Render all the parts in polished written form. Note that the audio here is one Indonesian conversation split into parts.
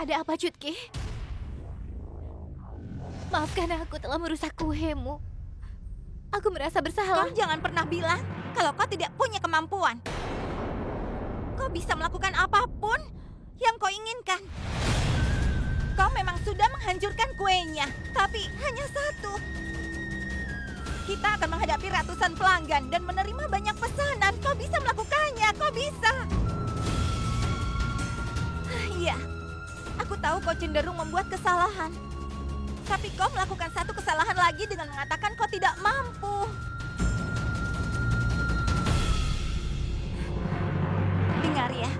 Ada apa, Jutki? Maafkan aku telah merusak kuhemu. Aku merasa bersalah. Kau jangan pernah bilang kalau kau tidak punya kemampuan. Kau bisa melakukan apapun yang kau inginkan. Kau memang sudah menghancurkan kuenya, tapi hanya satu. Kita akan menghadapi ratusan pelanggan dan menerima banyak pesanan. Kau bisa melakukannya, kau bisa. Iya, aku tahu kau cenderung membuat kesalahan. Tapi kau melakukan satu kesalahan lagi dengan mengatakan kau tidak mampu. Dengar ya,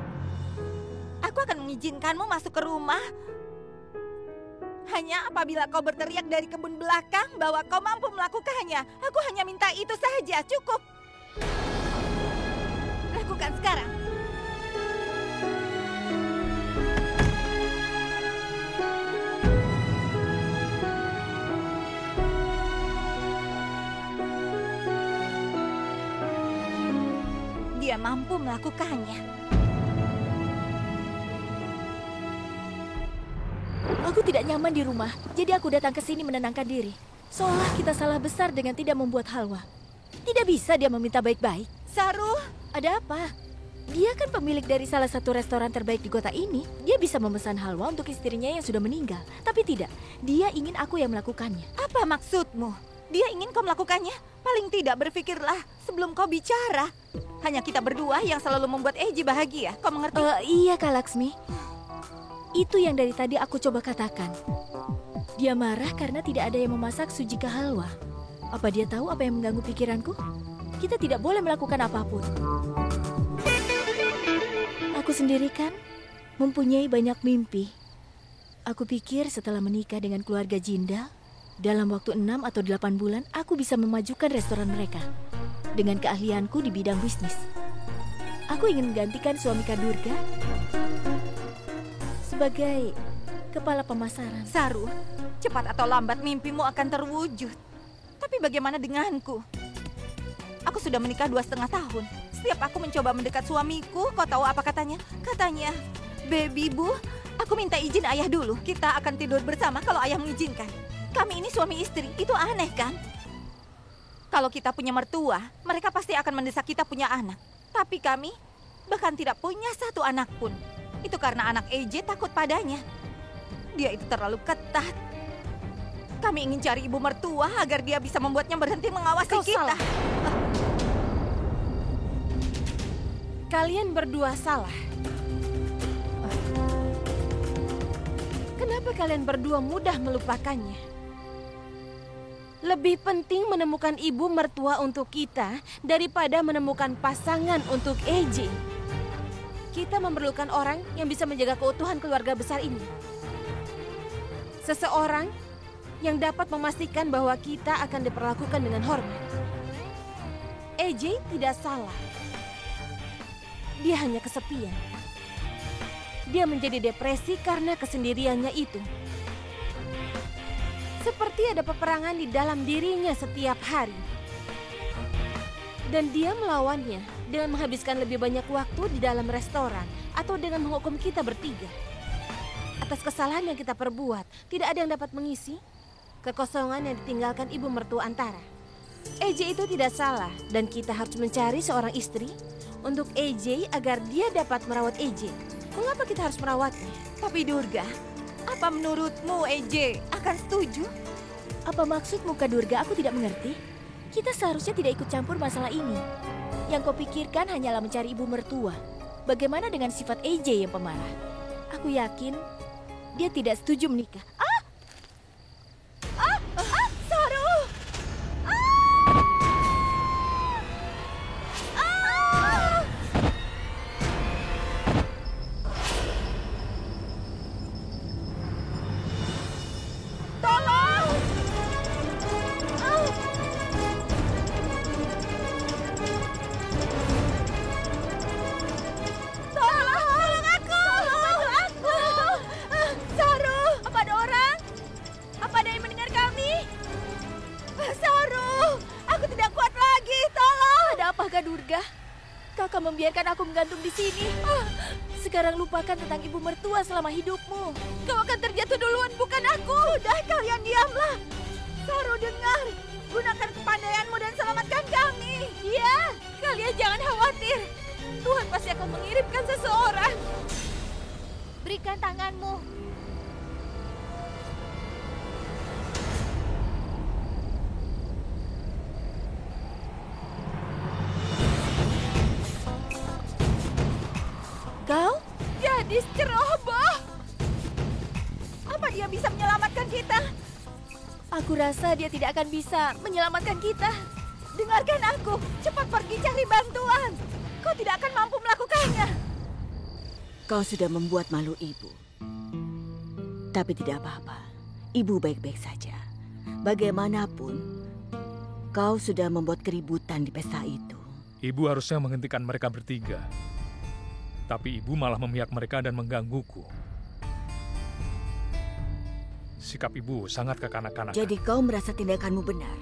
aku akan mengizinkanmu masuk ke rumah hanya apabila kau berteriak dari kebun belakang bahwa kau mampu melakukannya. Aku hanya minta itu saja, cukup. Lakukan sekarang. Dia mampu melakukannya. Aku tidak nyaman di rumah, jadi aku datang ke sini menenangkan diri. Seolah kita salah besar dengan tidak membuat halwa. Tidak bisa dia meminta baik-baik. Saru, ada apa? Dia kan pemilik dari salah satu restoran terbaik di kota ini. Dia bisa memesan halwa untuk istrinya yang sudah meninggal. Tapi tidak, dia ingin aku yang melakukannya. apa maksudmu? Dia ingin kau melakukannya? Paling tidak berpikirlah sebelum kau bicara. Hanya kita berdua yang selalu membuat Eiji bahagia. Kau mengerti? Iya, Kak Laksmi. Itu yang dari tadi aku coba katakan. Dia marah karena tidak ada yang memasak sujika halwa. Apa dia tahu apa yang mengganggu pikiranku? Kita tidak boleh melakukan apapun. Aku sendiri kan mempunyai banyak mimpi. Aku pikir setelah menikah dengan keluarga Jindal, dalam waktu 6 atau 8 bulan aku bisa memajukan restoran mereka dengan keahlianku di bidang bisnis. Aku ingin menggantikan suami Kak Durga sebagai kepala pemasaran. Saru, cepat atau lambat mimpimu akan terwujud. Tapi bagaimana denganku? Aku sudah menikah 2,5 tahun. Setiap aku mencoba mendekat suamiku, kau tahu apa katanya? Katanya, "Baby Bu, aku minta izin ayah dulu. Kita akan tidur bersama kalau ayah mengizinkan." Kami ini suami istri, itu aneh kan? Kalau kita punya mertua, mereka pasti akan mendesak kita punya anak. Tapi kami bahkan tidak punya satu anak pun. Itu karena anak EJ takut padanya. Dia itu terlalu ketat. Kami ingin cari ibu mertua agar dia bisa membuatnya berhenti mengawasi Kau kita. salah. Kalian berdua salah. Kenapa kalian berdua mudah melupakannya? Lebih penting menemukan ibu mertua untuk kita daripada menemukan pasangan untuk EJ. Kita memerlukan orang yang bisa menjaga keutuhan keluarga besar ini. Seseorang yang dapat memastikan bahwa kita akan diperlakukan dengan hormat. EJ tidak salah. Dia hanya kesepian. Dia menjadi depresi karena kesendiriannya itu. Seperti ada peperangan di dalam dirinya setiap hari. Dan dia melawannya dengan menghabiskan lebih banyak waktu di dalam restoran atau dengan menghukum kita bertiga. Atas kesalahan yang kita perbuat, tidak ada yang dapat mengisi kekosongan yang ditinggalkan ibu mertua Antara. EJ itu tidak salah dan kita harus mencari seorang istri untuk EJ agar dia dapat merawat EJ. Mengapa kita harus merawatnya? Tapi Durga, apa menurutmu EJ akan setuju? Apa maksudmu, Kak Durga? Aku tidak mengerti. Kita seharusnya tidak ikut campur masalah ini. Yang kau pikirkan hanyalah mencari ibu mertua. Bagaimana dengan sifat EJ yang pemarah? Aku yakin dia tidak setuju menikah. Saru! Tolong! Tolong aku! Tolong aku! Saru! Apa ada orang? Apa ada yang mendengar kami? Saru! Aku tidak kuat lagi, tolong! Ada apa, Kak Durga? Kakak membiarkan aku menggantung di sini. Sekarang lupakan tentang ibu mertua selama hidupmu. Kau akan terjatuh duluan, bukan aku. Sudah, kalian diamlah. Saru, dengar. Gunakan kepandaianmu dan selamatkan kami. Ya, kalian jangan khawatir. Tuhan pasti akan mengirimkan seseorang. Berikan tanganmu. Kau? Gadis ceroboh. Apa dia bisa menyelamatkan kita? Aku rasa dia tidak akan bisa menyelamatkan kita. Dengarkan aku. Cepat pergi cari bantuan. Kau tidak akan mampu melakukannya. Kau sudah membuat malu ibu. Tapi tidak apa-apa. Ibu baik-baik saja. Bagaimanapun, kau sudah membuat keributan di pesta itu. Ibu harusnya menghentikan mereka bertiga. Tapi ibu malah memihak mereka dan menggangguku. Sikap ibu sangat kekanak-kanakan. Jadi kau merasa tindakanmu benar.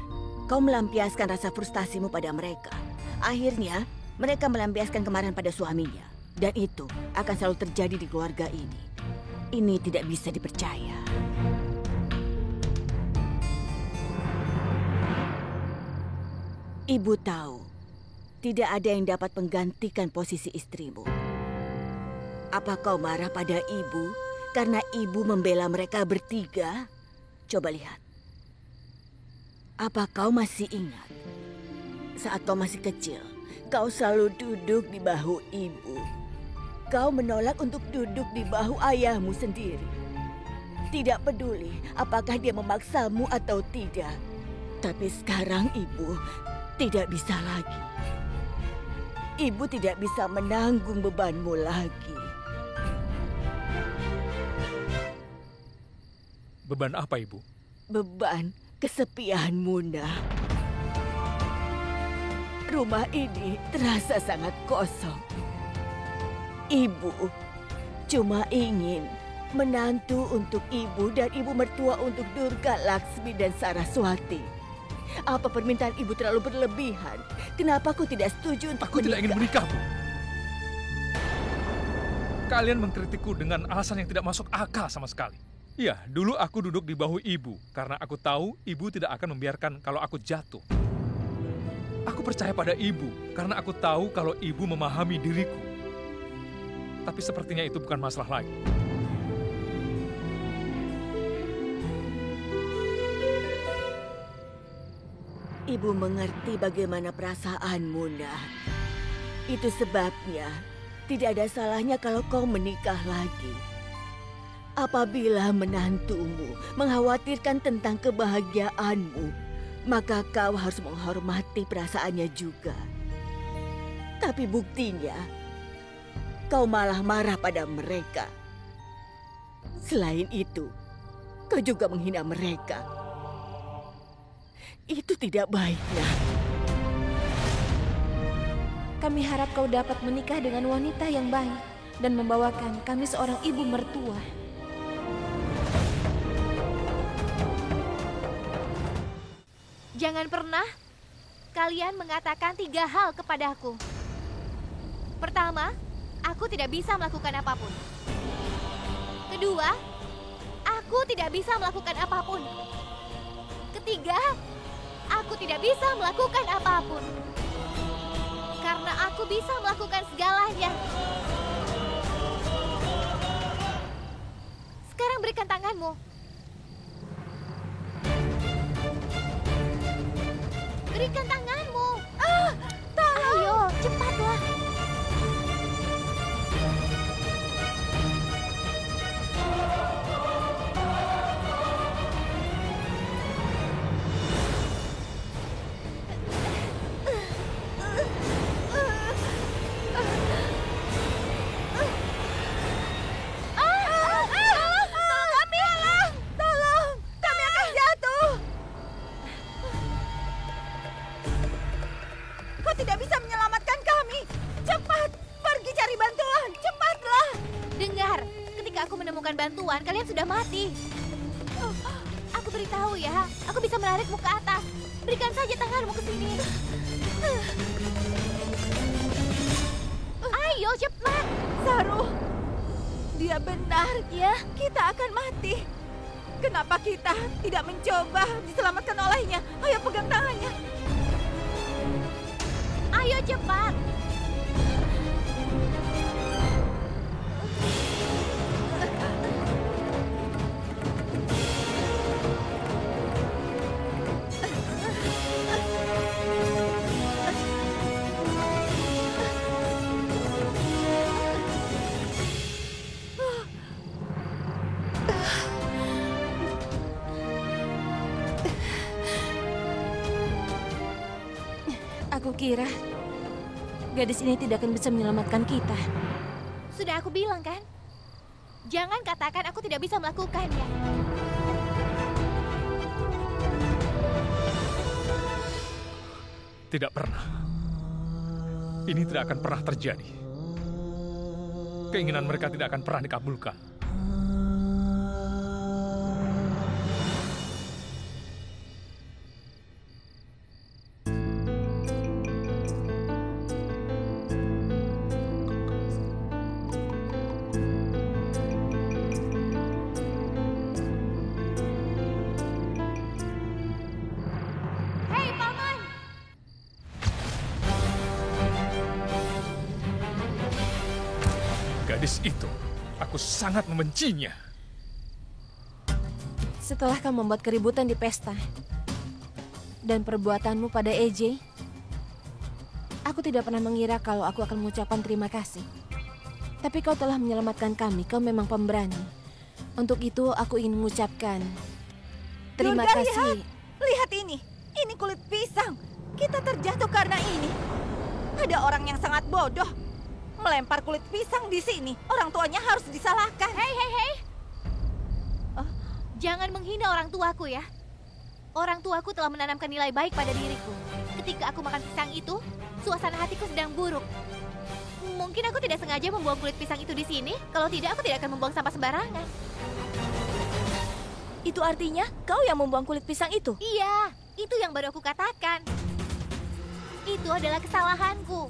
Kau melampiaskan rasa frustasimu pada mereka. Akhirnya, mereka melampiaskan kemarahan pada suaminya. Dan itu akan selalu terjadi di keluarga ini. Ini tidak bisa dipercaya. Ibu tahu, tidak ada yang dapat menggantikan posisi istrimu. Apa kau marah pada ibu karena ibu membela mereka bertiga? Coba lihat. Apa kau masih ingat? Saat kau masih kecil, kau selalu duduk di bahu ibu. Kau menolak untuk duduk di bahu ayahmu sendiri. Tidak peduli apakah dia memaksamu atau tidak. Tapi sekarang ibu tidak bisa lagi. Ibu tidak bisa menanggung bebanmu lagi. Beban apa, Ibu? Beban kesepian Muna. Rumah ini terasa sangat kosong. Ibu cuma ingin menantu untuk ibu dan ibu mertua untuk Durga, Laksmi, dan Saraswati. Apa permintaan ibu terlalu berlebihan? Kenapa aku tidak setuju untuk Aku tidak ingin menikah? menikah, Bu. Kalian mengkritikku dengan alasan yang tidak masuk akal sama sekali. Iya, dulu aku duduk di bahu ibu karena aku tahu ibu tidak akan membiarkan kalau aku jatuh. Aku percaya pada ibu karena aku tahu kalau ibu memahami diriku. Tapi sepertinya itu bukan masalah lagi. Ibu mengerti bagaimana perasaanmu, Nak. Itu sebabnya tidak ada salahnya kalau kau menikah lagi. Apabila menantumu mengkhawatirkan tentang kebahagiaanmu, maka kau harus menghormati perasaannya juga. Tapi buktinya, kau malah marah pada mereka. Selain itu, kau juga menghina mereka. Itu tidak baiknya. Kami harap kau dapat menikah dengan wanita yang baik dan membawakan kami seorang ibu mertua. Jangan pernah kalian mengatakan 3 hal kepadaku. Pertama, aku tidak bisa melakukan apapun. Kedua, aku tidak bisa melakukan apapun. Ketiga, aku tidak bisa melakukan apapun. Karena aku bisa melakukan segalanya. Sekarang berikan tanganmu. Berikan tanganmu. Ayo, cepatlah. Tidak bisa menyelamatkan kami. Cepat, pergi cari bantuan. Cepatlah. Dengar, ketika aku menemukan bantuan, kalian sudah mati. Aku beritahu ya, aku bisa menarikmu ke atas. Berikan saja tanganmu ke sini. Ayo, cepat. Saru, dia benar. Ya, Kita akan mati. Kenapa kita tidak mencoba diselamatkan olehnya? Ayo pegang tangannya. Ayo cepat. Aku kira gadis ini tidak akan bisa menyelamatkan kita. Sudah aku bilang kan? Jangan katakan aku tidak bisa melakukannya. Tidak pernah. Ini tidak akan pernah terjadi. Keinginan mereka tidak akan pernah dikabulkan. Hei, Paman! Gadis itu, aku sangat membencinya. Setelah kamu membuat keributan di pesta dan perbuatanmu pada EJ, aku tidak pernah mengira kalau aku akan mengucapkan terima kasih. Tapi kau telah menyelamatkan kami, kau memang pemberani. Untuk itu aku ingin mengucapkan terima Durga, kasih. Lihat ini. Ini kulit pisang. Kita terjatuh karena ini. Ada orang yang sangat bodoh. Melempar kulit pisang di sini. Orang tuanya harus disalahkan. Hei. Jangan menghina orang tuaku ya. Orang tuaku telah menanamkan nilai baik pada diriku. Ketika aku makan pisang itu, suasana hatiku sedang buruk. Mungkin aku tidak sengaja membuang kulit pisang itu di sini. Kalau tidak, aku tidak akan membuang sampah sembarangan. itu artinya kau yang membuang kulit pisang itu. Iya, itu yang baru aku katakan. Itu adalah kesalahanku.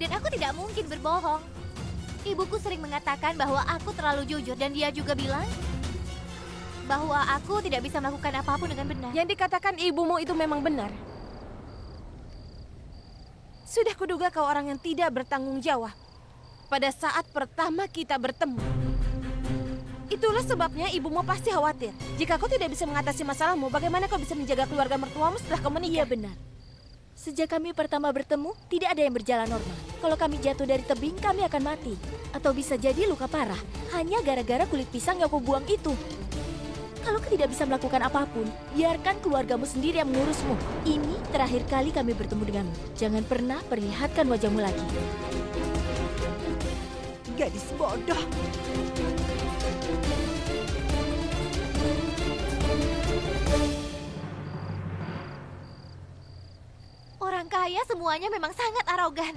Dan aku tidak mungkin berbohong. Ibuku sering mengatakan bahwa aku terlalu jujur dan dia juga bilang bahwa aku tidak bisa melakukan apapun dengan benar. Yang dikatakan ibumu itu memang benar. Sudah kuduga kau orang yang tidak bertanggung jawab. Pada saat pertama kita bertemu. Itulah sebabnya ibumu pasti khawatir. Jika kau tidak bisa mengatasi masalahmu, bagaimana kau bisa menjaga keluarga mertuamu setelah kau menikah? Iya benar. Sejak kami pertama bertemu, tidak ada yang berjalan normal. Kalau kami jatuh dari tebing, kami akan mati. Atau bisa jadi luka parah, hanya gara-gara kulit pisang yang kau buang itu. Kalau kau tidak bisa melakukan apapun, biarkan keluargamu sendiri yang mengurusmu. Ini terakhir kali kami bertemu denganmu. Jangan pernah perlihatkan wajahmu lagi. Gadis bodoh. Orang kaya semuanya memang sangat arogan.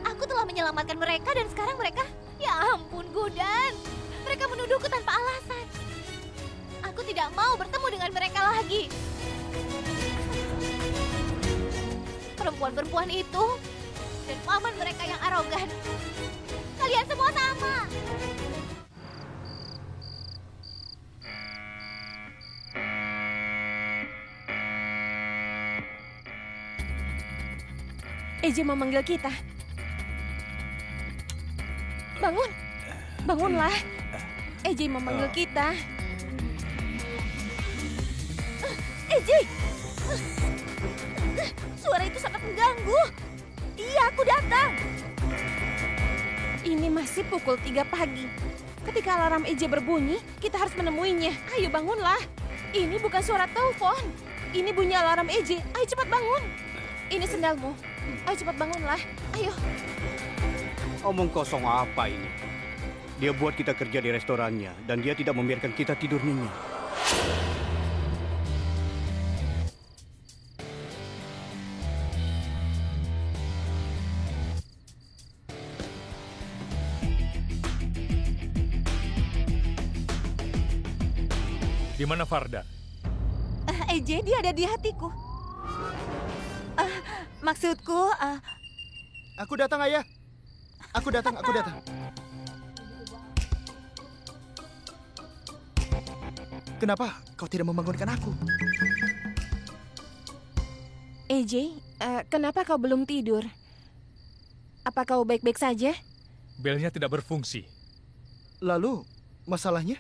Aku telah menyelamatkan mereka dan sekarang mereka... Ya ampun, Gudan. Mereka menuduhku tanpa alasan. Aku tidak mau bertemu dengan mereka lagi. Perempuan-perempuan itu dan paman mereka yang arogan. Kalian semua sama. EJ memanggil kita. Bangun. Bangunlah. EJ memanggil kita. EJ! Suara itu sangat mengganggu. Iya, aku datang. Ini masih pukul 3 pagi. Ketika alarm EJ berbunyi, kita harus menemuinya. Ayo bangunlah. Ini bukan suara telepon. Ini bunyi alarm EJ. Ayo cepat bangun. Ini sendalmu. Ayo cepat bangunlah. Ayo. Omong kosong apa ini? Dia buat kita kerja di restorannya dan dia tidak membiarkan kita tidur nyenyak. Di mana Farda? EJ, dia ada di hatiku. Maksudku, Aku datang, Ayah. Aku datang. Kenapa kau tidak membangunkan aku? AJ, kenapa kau belum tidur? Apa kau baik-baik saja? Belnya tidak berfungsi. Lalu, masalahnya?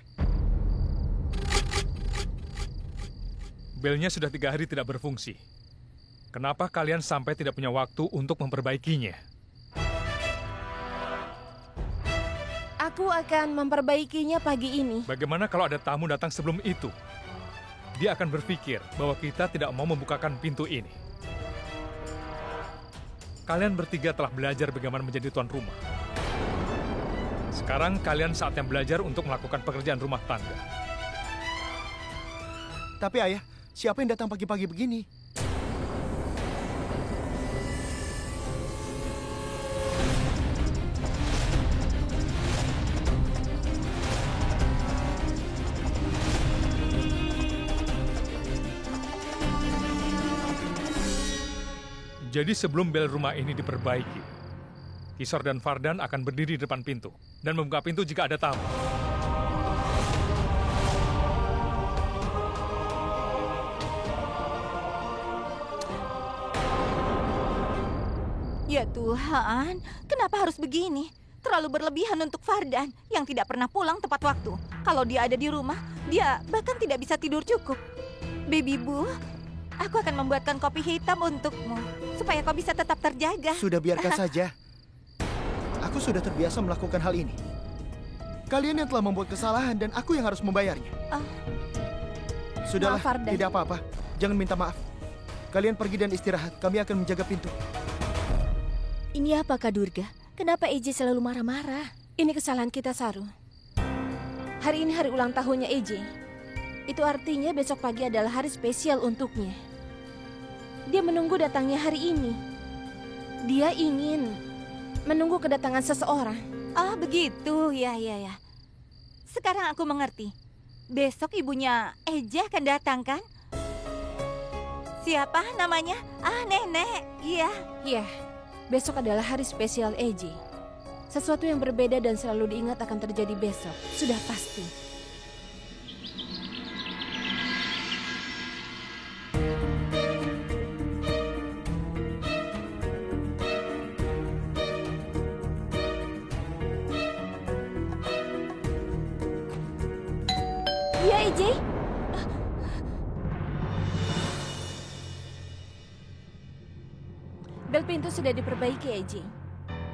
Belnya sudah 3 hari tidak berfungsi. Kenapa kalian sampai tidak punya waktu untuk memperbaikinya? Aku akan memperbaikinya pagi ini. Bagaimana kalau ada tamu datang sebelum itu? Dia akan berpikir bahwa kita tidak mau membukakan pintu ini. Kalian bertiga telah belajar bagaimana menjadi tuan rumah. Sekarang kalian saatnya belajar untuk melakukan pekerjaan rumah tangga. Tapi ayah, siapa yang datang pagi-pagi begini? Jadi sebelum bel rumah ini diperbaiki, Kisor dan Fardan akan berdiri di depan pintu dan membuka pintu jika ada tamu. Ya Tuhan, kenapa harus begini? Terlalu berlebihan untuk Fardan yang tidak pernah pulang tepat waktu. Kalau dia ada di rumah, dia bahkan tidak bisa tidur cukup. Baby Boo, aku akan membuatkan kopi hitam untukmu, supaya kau bisa tetap terjaga. Sudah biarkan saja. Aku sudah terbiasa melakukan hal ini. Kalian yang telah membuat kesalahan dan aku yang harus membayarnya. Sudahlah, Maaf, Fardan. tidak apa-apa. Jangan minta maaf. Kalian pergi dan istirahat, kami akan menjaga pintu. Ini apa Kak Durga? Kenapa AJ selalu marah-marah? Ini kesalahan kita, Saru. Hari ini hari ulang tahunnya AJ. Itu artinya besok pagi adalah hari spesial untuknya. Dia menunggu datangnya hari ini. Dia ingin menunggu kedatangan seseorang. Ah, begitu. Ya. Sekarang aku mengerti. Besok ibunya Eja akan datang, kan? Siapa namanya? Ah, Nenek. Iya. Iya, besok adalah hari spesial AJ. Sesuatu yang berbeda dan selalu diingat akan terjadi besok. Sudah pasti. Iya AJ? Bel pintu sudah diperbaiki, AJ.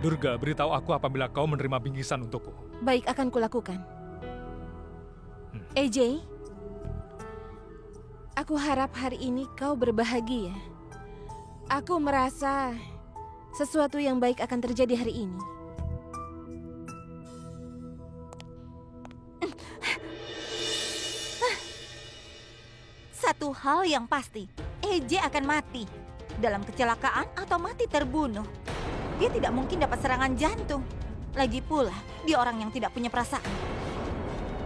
Durga, beritahu aku apabila kau menerima bingkisan untukku. Baik, akan kulakukan. AJ, aku harap hari ini kau berbahagia. Aku merasa sesuatu yang baik akan terjadi hari ini. Satu hal yang pasti, Eja akan mati. Dalam kecelakaan atau mati terbunuh. Dia tidak mungkin dapat serangan jantung. Lagi pula, dia orang yang tidak punya perasaan.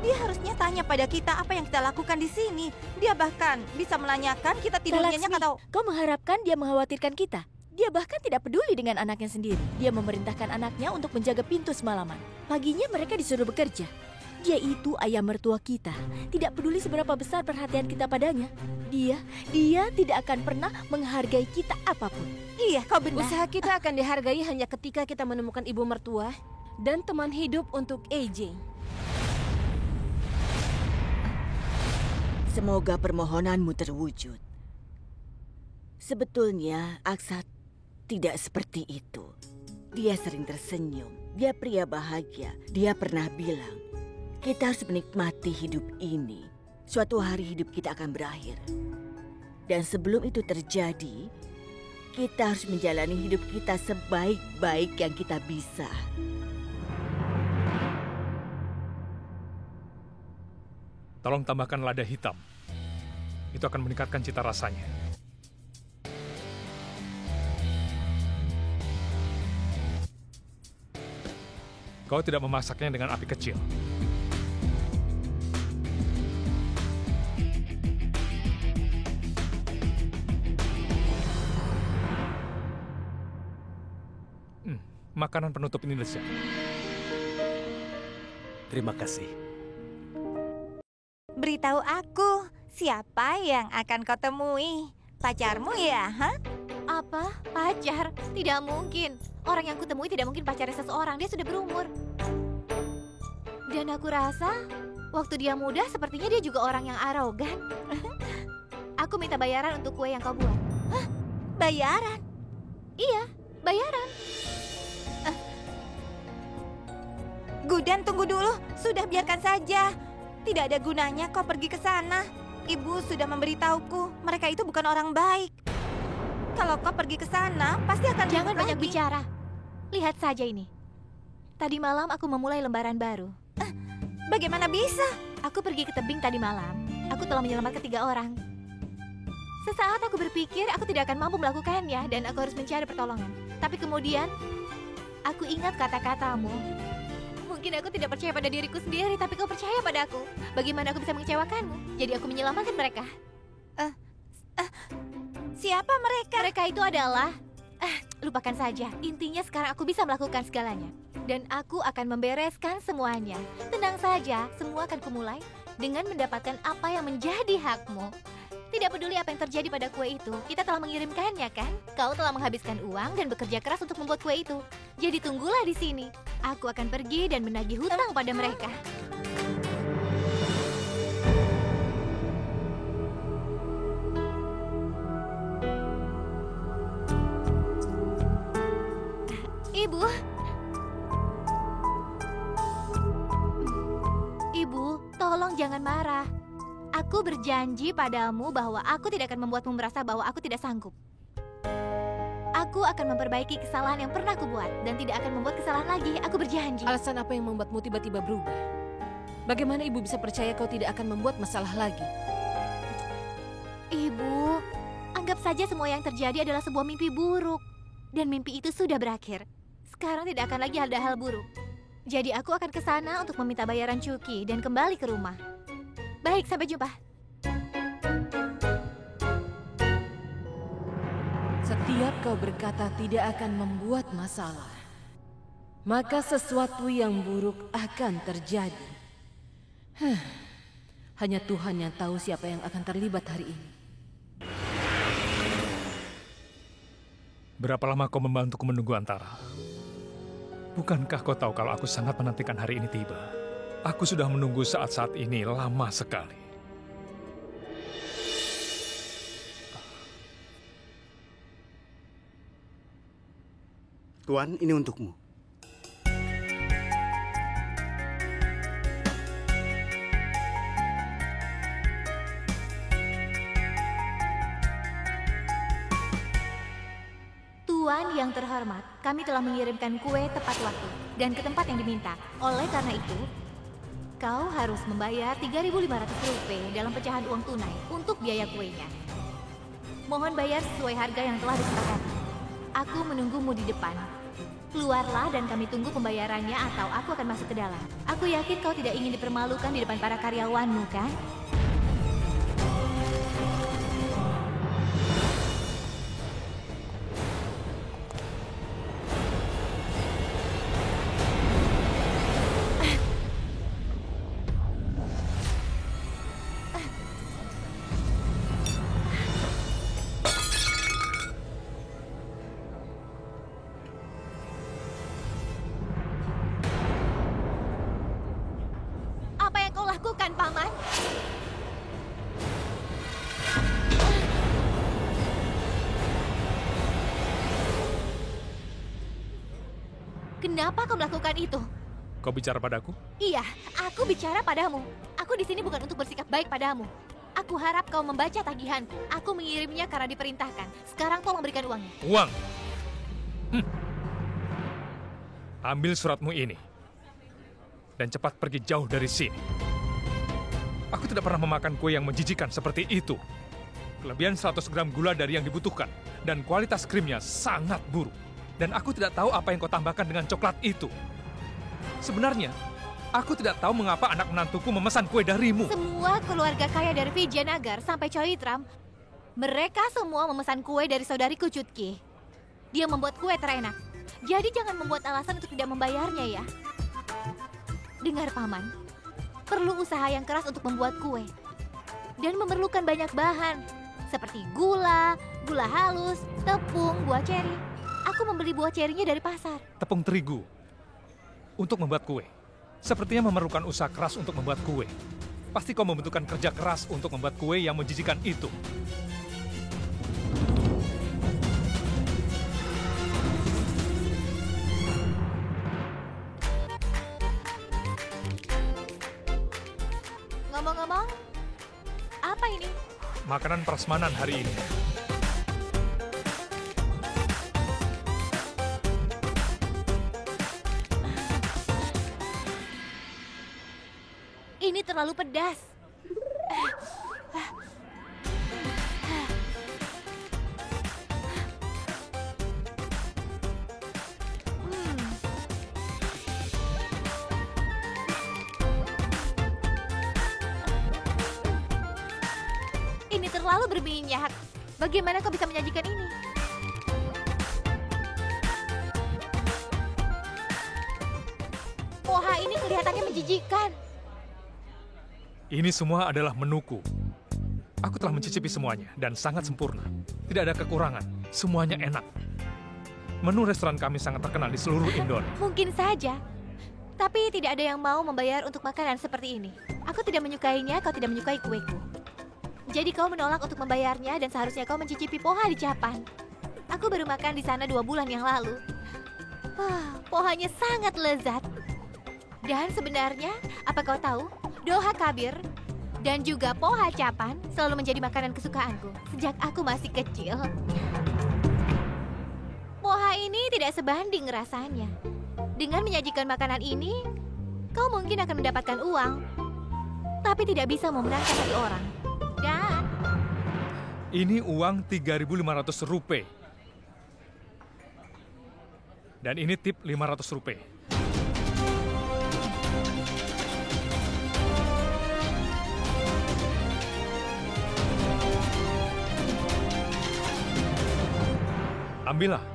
Dia harusnya tanya pada kita apa yang kita lakukan di sini. Dia bahkan bisa menanyakan kita tidur nyenyak Laksmi, atau... kau mengharapkan dia mengkhawatirkan kita? Dia bahkan tidak peduli dengan anaknya sendiri. Dia memerintahkan anaknya untuk menjaga pintu semalaman. Paginya mereka disuruh bekerja. Dia itu ayah mertua kita. Tidak peduli seberapa besar perhatian kita padanya. Dia tidak akan pernah menghargai kita apapun. Iya, kau benar. Usaha kita akan dihargai hanya ketika kita menemukan ibu mertua dan teman hidup untuk AJ. Semoga permohonanmu terwujud. Sebetulnya Aksa tidak seperti itu. Dia sering tersenyum. Dia pria bahagia. Dia pernah bilang, kita harus menikmati hidup ini. Suatu hari hidup kita akan berakhir. Dan sebelum itu terjadi, kita harus menjalani hidup kita sebaik-baik yang kita bisa. Tolong tambahkan lada hitam. Itu akan meningkatkan cita rasanya. Kau tidak memasaknya dengan api kecil. Makanan penutup ini lezat. Terima kasih. Beritahu aku, siapa yang akan kau temui? Pacarmu ya, ha? Apa? Pacar? Tidak mungkin. Orang yang kutemui tidak mungkin pacarnya seseorang. Dia sudah berumur. Dan aku rasa, waktu dia muda sepertinya dia juga orang yang arogan. Aku minta bayaran untuk kue yang kau buat. Hah? Bayaran? Iya, bayaran. Gudan, tunggu dulu. Sudah, biarkan saja. Tidak ada gunanya kau pergi ke sana. Ibu sudah memberitahuku, mereka itu bukan orang baik. Kalau kau pergi ke sana, pasti akan Jangan ribut banyak lagi. bicara. Lihat saja ini. Tadi malam aku memulai lembaran baru. Bagaimana bisa? Aku pergi ke tebing tadi malam. Aku telah menyelamatkan 3 orang. Sesaat aku berpikir aku tidak akan mampu melakukannya dan aku harus mencari pertolongan. Tapi kemudian, aku ingat kata-katamu. Mungkin aku tidak percaya pada diriku sendiri, tapi kau percaya pada aku. Bagaimana aku bisa mengecewakanmu? Jadi aku menyelamatkan mereka. Siapa mereka? Mereka itu adalah... lupakan saja. Intinya sekarang aku bisa melakukan segalanya. Dan aku akan membereskan semuanya. Tenang saja, semua akan kumulai dengan mendapatkan apa yang menjadi hakmu. Tidak peduli apa yang terjadi pada kue itu, kita telah mengirimkannya kan? Kau telah menghabiskan uang dan bekerja keras untuk membuat kue itu. Jadi tunggulah di sini. Aku akan pergi dan menagih hutang pada mereka. Ibu. Ibu, tolong jangan marah. Aku berjanji padamu bahwa aku tidak akan membuatmu merasa bahwa aku tidak sanggup. Aku akan memperbaiki kesalahan yang pernah kubuat dan tidak akan membuat kesalahan lagi. Aku berjanji. Alasan apa yang membuatmu tiba-tiba berubah? Bagaimana ibu bisa percaya kau tidak akan membuat masalah lagi? Ibu, anggap saja semua yang terjadi adalah sebuah mimpi buruk. Dan mimpi itu sudah berakhir. Sekarang tidak akan lagi ada hal buruk. Jadi aku akan ke sana untuk meminta bayaran cuki dan kembali ke rumah. Baik, sampai jumpa. Setiap kau berkata tidak akan membuat masalah, maka sesuatu yang buruk akan terjadi. Hanya Tuhan yang tahu siapa yang akan terlibat hari ini. Berapa lama kau membantuku menunggu Antara? Bukankah kau tahu kalau aku sangat menantikan hari ini tiba? Aku sudah menunggu saat-saat ini lama sekali. Tuan, ini untukmu. Tuan yang terhormat, kami telah mengirimkan kue tepat waktu dan ke tempat yang diminta. Oleh karena itu, kau harus membayar Rp3.500 dalam pecahan uang tunai untuk biaya kuenya. Mohon bayar sesuai harga yang telah disepakati. Aku menunggumu di depan. Keluarlah dan kami tunggu pembayarannya atau aku akan masuk ke dalam. Aku yakin kau tidak ingin dipermalukan di depan para karyawanmu, kan? Apa yang kau lakukan, Paman? Kenapa kau melakukan itu? Kau bicara padaku? Iya, aku bicara padamu. Aku di sini bukan untuk bersikap baik padamu. Aku harap kau membaca tagihanku. Aku mengirimnya karena diperintahkan. Sekarang tolong berikan uangnya. Uang? Ambil suratmu ini. Dan cepat pergi jauh dari sini. Aku tidak pernah memakan kue yang menjijikan seperti itu. Kelebihan 100 gram gula dari yang dibutuhkan. Dan kualitas krimnya sangat buruk. Dan aku tidak tahu apa yang kau tambahkan dengan coklat itu. Sebenarnya, aku tidak tahu mengapa anak menantuku memesan kue darimu. Semua keluarga kaya dari Vijayanagar sampai Choitram, mereka semua memesan kue dari saudariku Chutki. Dia membuat kue terenak. Jadi jangan membuat alasan untuk tidak membayarnya ya. Dengar, Paman. perlu usaha yang keras untuk membuat kue. Dan memerlukan banyak bahan, seperti gula, gula halus, tepung, buah ceri. Aku membeli buah cerinya dari pasar. Tepung terigu untuk membuat kue. Sepertinya memerlukan usaha keras untuk membuat kue. Pasti kau membutuhkan kerja keras untuk membuat kue yang menjijikan itu. Ngomong-ngomong, apa ini? Makanan prasmanan hari ini. Ini terlalu pedas. Ini terlalu berminyak. Bagaimana kau bisa menyajikan ini? Poha ini kelihatannya menjijikan. Ini semua adalah menuku. Aku telah mencicipi semuanya dan sangat sempurna. Tidak ada kekurangan, semuanya enak. Menu restoran kami sangat terkenal di seluruh Indonesia. Mungkin saja. Tapi tidak ada yang mau membayar untuk makanan seperti ini. Aku tidak menyukainya, kau tidak menyukai kueku. Jadi kau menolak untuk membayarnya dan seharusnya kau mencicipi poha di Japan. Aku baru makan di sana 2 bulan yang lalu. Pohanya sangat lezat. Dan sebenarnya, apa kau tahu? Doha kabir dan juga poha Japan selalu menjadi makanan kesukaanku sejak aku masih kecil. Poha ini tidak sebanding rasanya. Dengan menyajikan makanan ini, kau mungkin akan mendapatkan uang, tapi tidak bisa memenangkan hati orang. Dan Ini uang 3.500 rupiah. Dan ini tip 500 rupiah. Ambillah.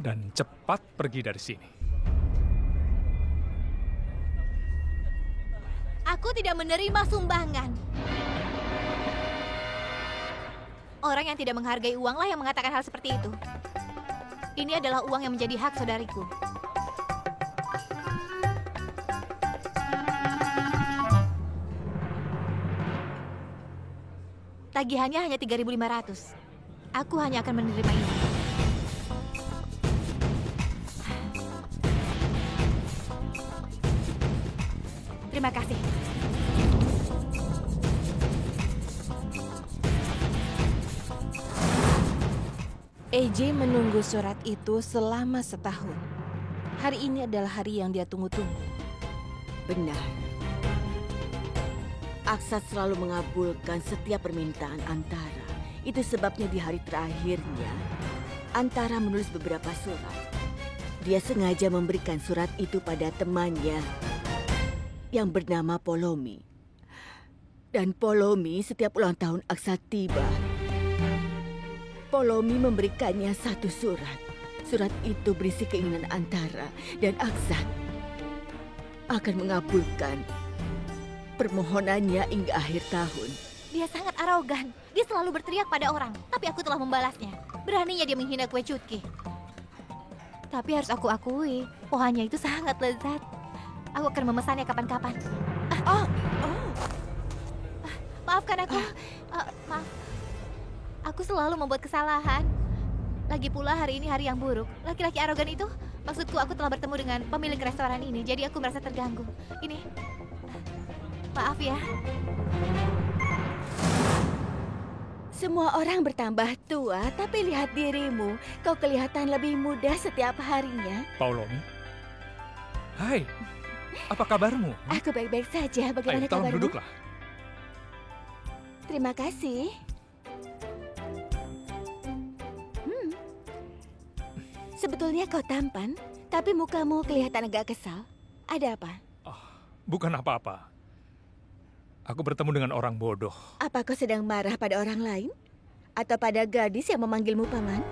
Dan cepat pergi dari sini. aku tidak menerima sumbangan. Orang yang tidak menghargai uanglah yang mengatakan hal seperti itu. Ini adalah uang yang menjadi hak saudariku. Tagihannya hanya 3.500. Aku hanya akan menerima ini. Terima kasih. AJ menunggu surat itu selama setahun. Hari ini adalah hari yang dia tunggu-tunggu. Benar. Aksat selalu mengabulkan setiap permintaan Antara. Itu sebabnya di hari terakhirnya, Antara menulis beberapa surat. Dia sengaja memberikan surat itu pada temannya yang bernama Polomi. Dan Polomi setiap ulang tahun Aksat tiba, Polomi memberikannya satu surat. Surat itu berisi keinginan Antara dan Aksat akan mengabulkan permohonannya hingga akhir tahun. Dia sangat arogan. Dia selalu berteriak pada orang. Tapi aku telah membalasnya. Beraninya dia menghina kue Cutki. Tapi harus aku akui, pohanya itu sangat lezat. Aku akan memesannya kapan-kapan. Maafkan aku. Maaf. Aku selalu membuat kesalahan. Lagi pula hari ini hari yang buruk. Laki-laki arogan itu, maksudku aku telah bertemu dengan pemilik restoran ini. Jadi aku merasa terganggu. Ini, maaf ya. Semua orang bertambah tua, tapi lihat dirimu. Kau kelihatan lebih muda setiap harinya. Polomi. Hai, apa kabarmu? Aku baik-baik saja. Bagaimana Ayo, tolong kabarmu? duduklah. Terima kasih. Sebetulnya kau tampan, tapi mukamu kelihatan agak kesal. Ada apa? Bukan apa-apa. Aku bertemu dengan orang bodoh. Apa kau sedang marah pada orang lain? Atau pada gadis yang memanggilmu paman?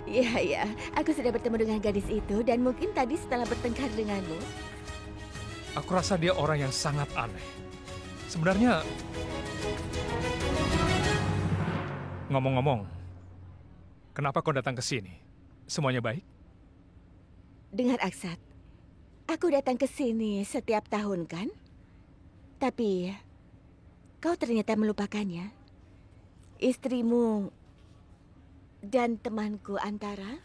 Ya, aku sudah bertemu dengan gadis itu dan mungkin tadi setelah bertengkar denganmu. Aku rasa dia orang yang sangat aneh. Sebenarnya, ngomong-ngomong, kenapa kau datang ke sini? Semuanya baik? Dengar Aksat, aku datang ke sini setiap tahun kan? Tapi kau ternyata melupakannya. Istrimu dan temanku Antara.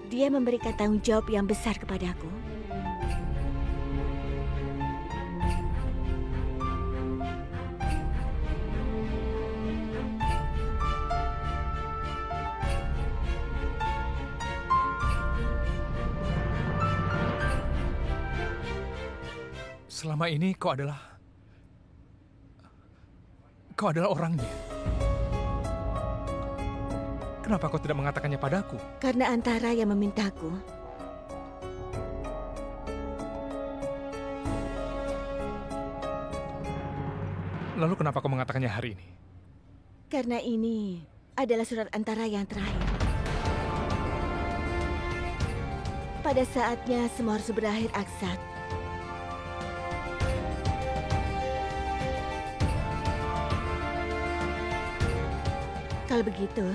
Dia memberikan tanggung jawab yang besar kepadaku. Selama ini kau adalah orangnya. Kenapa kau tidak mengatakannya padaku? Karena Antara yang memintaku. Lalu kenapa kau mengatakannya hari ini? Karena ini adalah surat Antara yang terakhir. Pada saatnya semua harus berakhir, Aksat. Kalau begitu,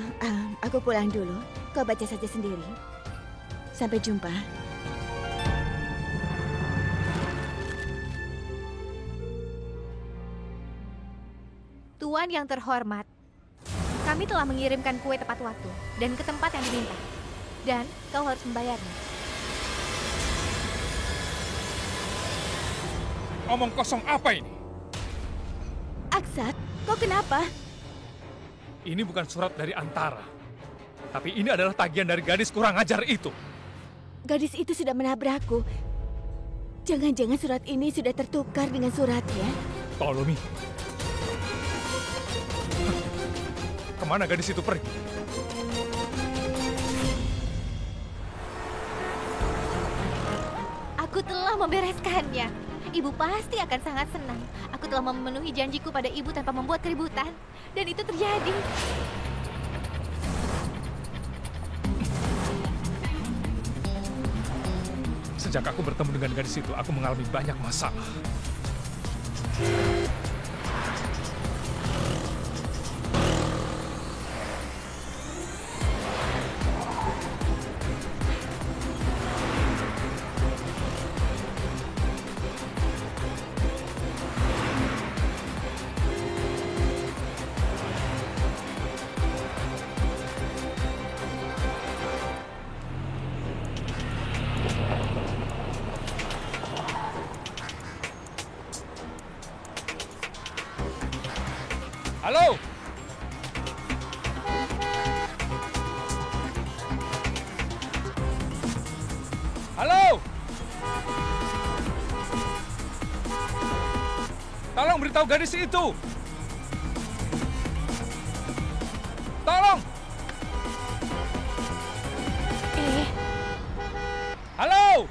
aku pulang dulu. Kau baca saja sendiri. Sampai jumpa. Tuan yang terhormat, kami telah mengirimkan kue tepat waktu dan ke tempat yang diminta. Dan kau harus membayarnya. Omong kosong apa ini? Aksat, kau kenapa? Ini bukan surat dari Antara. Tapi ini adalah tagihan dari gadis kurang ajar itu. Gadis itu sudah menabrakku. Jangan-jangan surat ini sudah tertukar dengan suratnya. Tolomi. Kemana gadis itu pergi? Aku telah membereskannya. Ibu pasti akan sangat senang. Aku telah memenuhi janjiku pada ibu tanpa membuat keributan. Dan itu terjadi. Sejak aku bertemu dengan gadis itu, aku mengalami banyak masalah. Halo? Halo? Tolong beritahu gadis itu. Tolong. Halo?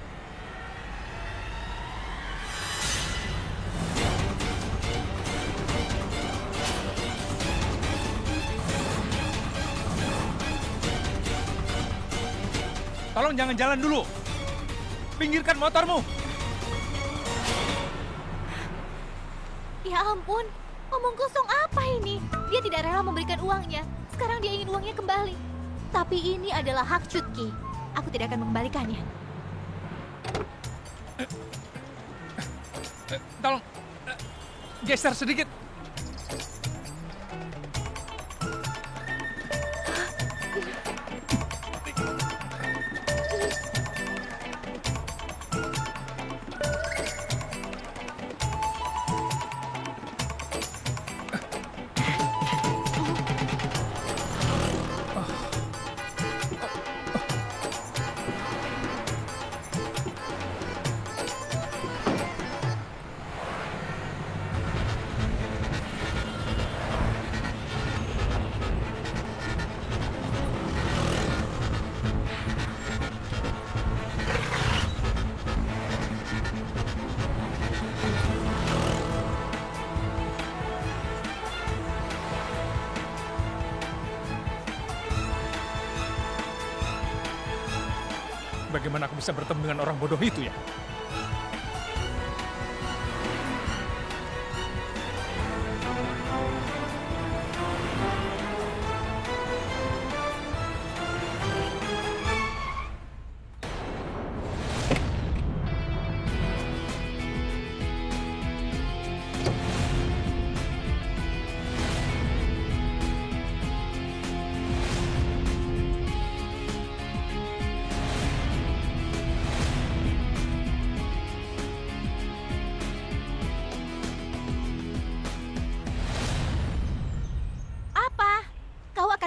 Tolong jangan jalan dulu. Pinggirkan motormu. Ya ampun, omong kosong apa ini? Dia tidak rela memberikan uangnya. Sekarang dia ingin uangnya kembali. Tapi ini adalah hak Chutki. Aku tidak akan mengembalikannya. Tolong geser sedikit. bagaimana aku bisa bertemu dengan orang bodoh itu ya?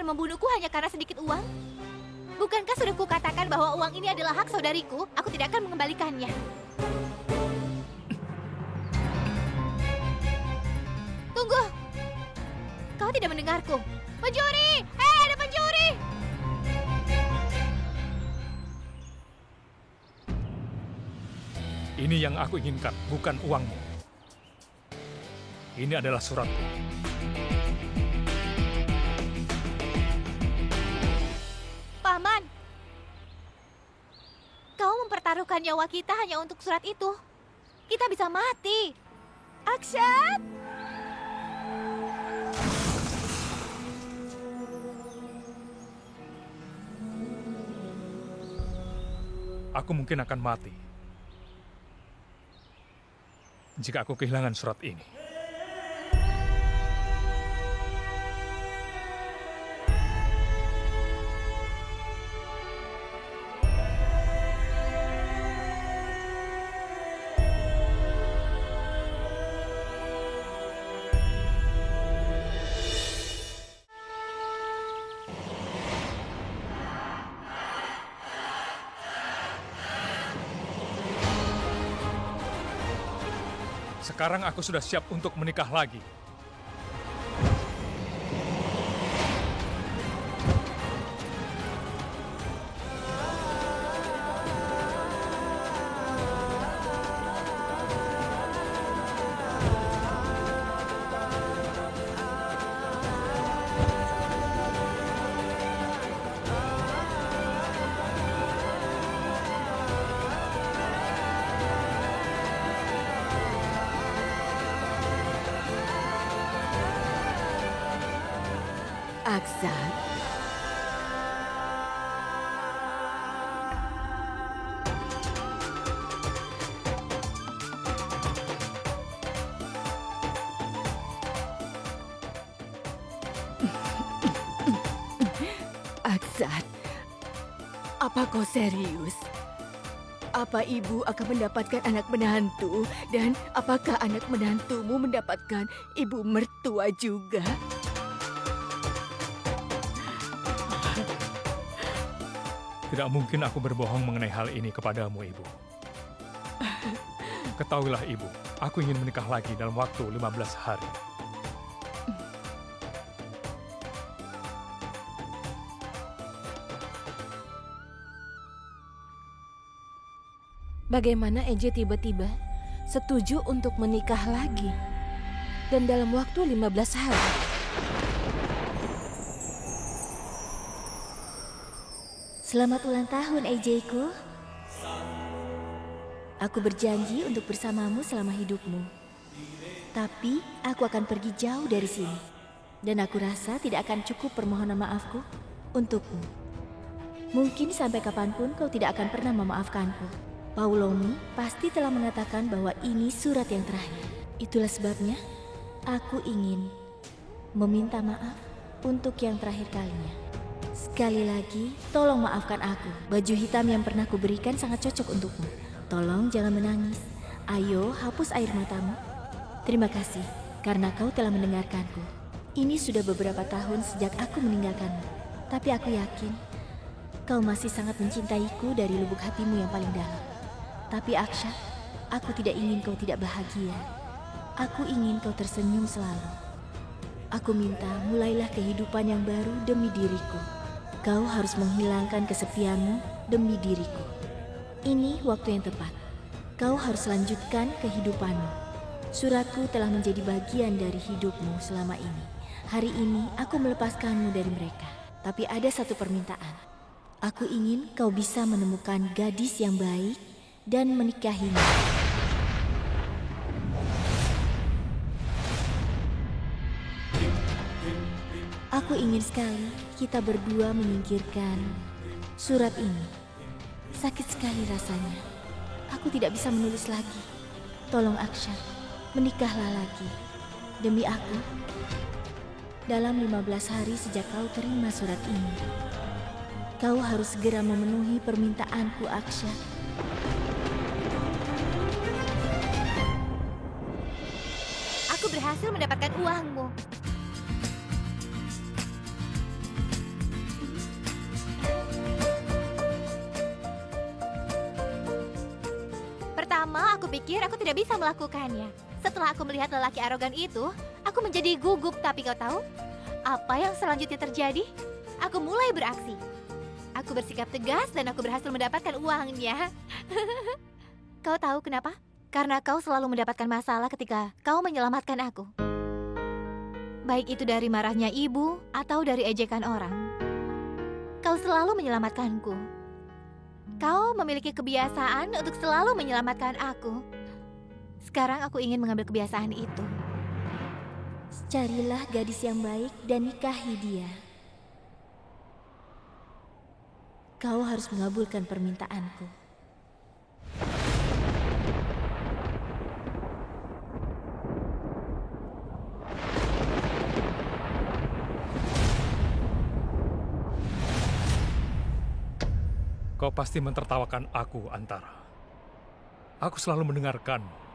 Membunuhku hanya karena sedikit uang? Bukankah sudah kukatakan bahwa uang ini adalah hak saudariku? Aku tidak akan mengembalikannya. Tunggu! Kau tidak mendengarku. Pencuri! Ada pencuri! Ini yang aku inginkan, bukan uangmu. Ini adalah suratku. Paman, kau mempertaruhkan nyawa kita hanya untuk surat itu. Kita bisa mati. Akshat! Aku mungkin akan mati jika aku kehilangan surat ini. Sekarang aku sudah siap untuk menikah lagi. Akshat, Akshat, apa kau serius? Apa ibu akan mendapatkan anak menantu? Dan apakah anak menantumu mendapatkan ibu mertua juga? Tidak mungkin aku berbohong mengenai hal ini kepadamu, Ibu. Ketahuilah, Ibu, aku ingin menikah lagi dalam waktu 15 hari. Bagaimana Eje tiba-tiba setuju untuk menikah lagi? Dan dalam waktu 15 hari. Selamat ulang tahun, Ejeku. Aku berjanji untuk bersamamu selama hidupmu. Tapi aku akan pergi jauh dari sini. Dan aku rasa tidak akan cukup permohonan maafku untukmu. Mungkin sampai kapanpun kau tidak akan pernah memaafkanku. Paulomi pasti telah mengatakan bahwa ini surat yang terakhir. Itulah sebabnya aku ingin meminta maaf untuk yang terakhir kalinya. Sekali lagi, tolong maafkan aku. Baju hitam yang pernah kuberikan sangat cocok untukmu. Tolong jangan menangis. Ayo, hapus air matamu. Terima kasih, karena kau telah mendengarkanku. Ini sudah beberapa tahun sejak aku meninggalkanmu. Tapi aku yakin, kau masih sangat mencintaiku dari lubuk hatimu yang paling dalam. Tapi Akshat, aku tidak ingin kau tidak bahagia. Aku ingin kau tersenyum selalu. Aku minta mulailah kehidupan yang baru demi diriku. Kau harus menghilangkan kesepianmu demi diriku. Ini waktu yang tepat. Kau harus lanjutkan kehidupanmu. Suratku telah menjadi bagian dari hidupmu selama ini. Hari ini aku melepaskanmu dari mereka. Tapi ada satu permintaan. Aku ingin kau bisa menemukan gadis yang baik dan menikahinya. Aku ingin sekali kita berdua menyingkirkan surat ini. Sakit sekali rasanya. Aku tidak bisa menulis lagi. Tolong Akshar, menikahlah lagi. Demi aku. Dalam 15 hari sejak kau terima surat ini, kau harus segera memenuhi permintaanku, Akshar. Aku berhasil mendapatkan uangmu. Pertama, aku pikir aku tidak bisa melakukannya. Setelah aku melihat lelaki arogan itu, aku menjadi gugup. Tapi kau tahu apa yang selanjutnya terjadi? Aku mulai beraksi. Aku bersikap tegas dan aku berhasil mendapatkan uangnya. Kau tahu kenapa? Karena kau selalu mendapatkan masalah ketika kau menyelamatkan aku. Baik itu dari marahnya ibu atau dari ejekan orang. Kau selalu menyelamatkanku. Kau memiliki kebiasaan untuk selalu menyelamatkan aku. Sekarang aku ingin mengambil kebiasaan itu. Carilah gadis yang baik dan nikahi dia. Kau harus mengabulkan permintaanku. Kau pasti mentertawakan aku, Antara. Aku selalu mendengarkanmu.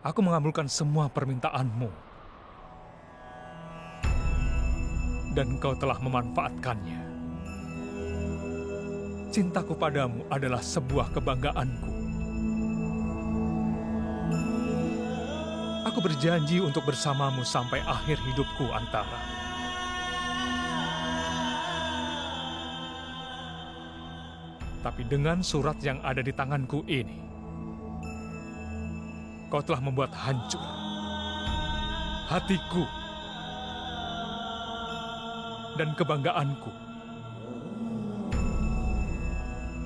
Aku mengabulkan semua permintaanmu. Dan kau telah memanfaatkannya. Cintaku padamu adalah sebuah kebanggaanku. Aku berjanji untuk bersamamu sampai akhir hidupku, Antara. Tapi dengan surat yang ada di tanganku ini, kau telah membuat hancur hatiku dan kebanggaanku.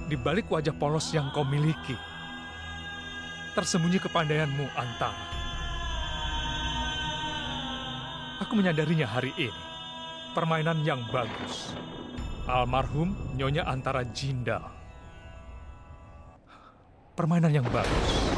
Di balik wajah polos yang kau miliki, tersembunyi kepandaianmu, Antara. Aku menyadarinya hari ini. Permainan yang bagus. Almarhum Nyonya Antara Jindal. Permainan yang bagus.